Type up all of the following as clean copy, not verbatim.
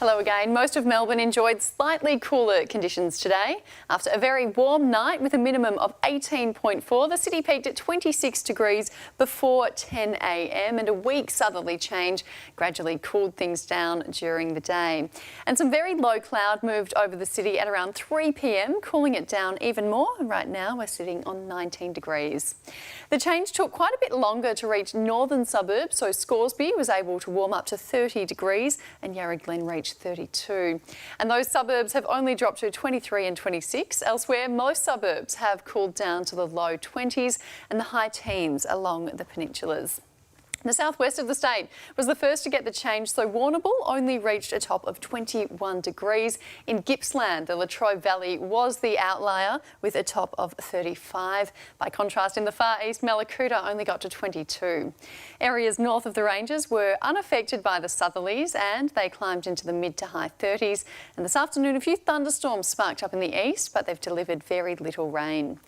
Hello again. Most of Melbourne enjoyed slightly cooler conditions today. After a very warm night with a minimum of 18.4, the city peaked at 26 degrees before 10 a.m. and a weak southerly change gradually cooled things down during the day. And some very low cloud moved over the city at around 3 p.m, cooling it down even more. Right now we're sitting on 19 degrees. The change took quite a bit longer to reach northern suburbs, so Scoresby was able to warm up to 30 degrees and Yarra Glen reached 32. And those suburbs have only dropped to 23 and 26. Elsewhere, most suburbs have cooled down to the low 20s and the high teens along the peninsulas. The southwest of the state was the first to get the change, so Warrnambool only reached a top of 21 degrees. In Gippsland, the Latrobe Valley was the outlier with a top of 35. By contrast, in the far east, Mallacoota only got to 22. Areas north of the ranges were unaffected by the southerlies and they climbed into the mid to high 30s. And this afternoon, a few thunderstorms sparked up in the east, but they've delivered very little rain.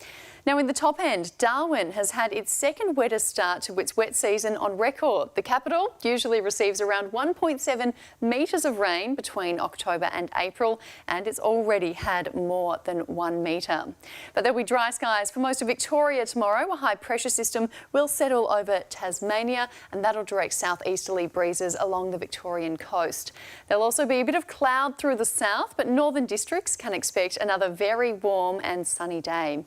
Now in the top end, Darwin has had its second wettest start to its wet season on record. The capital usually receives around 1.7 metres of rain between October and April, and it's already had more than 1 metre. But there'll be dry skies for most of Victoria tomorrow. A high pressure system will settle over Tasmania and that'll direct southeasterly breezes along the Victorian coast. There'll also be a bit of cloud through the south, but northern districts can expect another very warm and sunny day.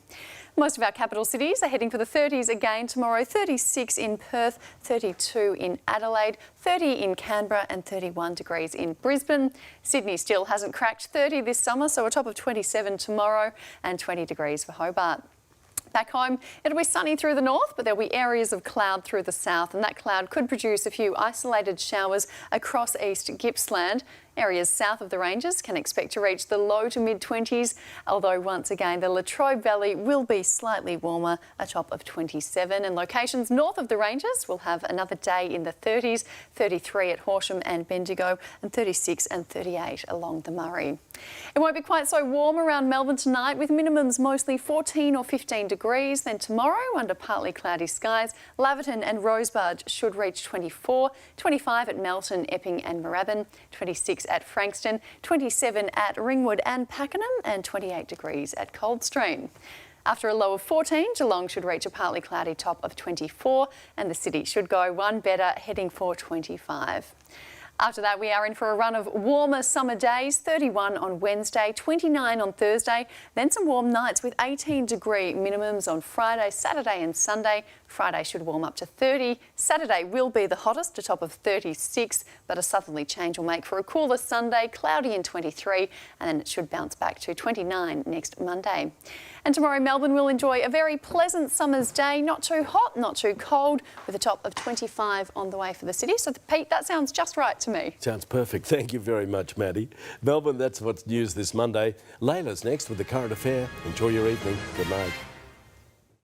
Most of our capital cities are heading for the 30s again tomorrow. 36 in Perth, 32 in Adelaide, 30 in Canberra and 31 degrees in Brisbane. Sydney still hasn't cracked 30 this summer, so a top of 27 tomorrow and 20 degrees for Hobart. Back home, it'll be sunny through the north, but there'll be areas of cloud through the south, and that cloud could produce a few isolated showers across East Gippsland. Areas south of the ranges can expect to reach the low to mid-20s, although once again the Latrobe Valley will be slightly warmer, a top of 27, and locations north of the ranges will have another day in the 30s, 33 at Horsham and Bendigo, and 36 and 38 along the Murray. It won't be quite so warm around Melbourne tonight, with minimums mostly 14 or 15 degrees. Then tomorrow, under partly cloudy skies, Laverton and Rosebud should reach 24, 25 at Melton, Epping and Moorabbin, 26 at Frankston, 27 at Ringwood and Pakenham and 28 degrees at Coldstream. After a low of 14, Geelong should reach a partly cloudy top of 24 and the city should go one better, heading for 25. After that, we are in for a run of warmer summer days, 31 on Wednesday, 29 on Thursday, then some warm nights with 18-degree minimums on Friday, Saturday and Sunday. Friday should warm up to 30. Saturday will be the hottest, a top of 36, but a southerly change will make for a cooler Sunday, cloudy and 23, and then it should bounce back to 29 next Monday. And tomorrow, Melbourne will enjoy a very pleasant summer's day, not too hot, not too cold, with a top of 25 on the way for the city. So, Pete, that sounds just right to me. Sounds perfect. Thank you very much, Maddie. Melbourne, that's what's news this Monday. Layla's next with the current affair. Enjoy your evening. Good night.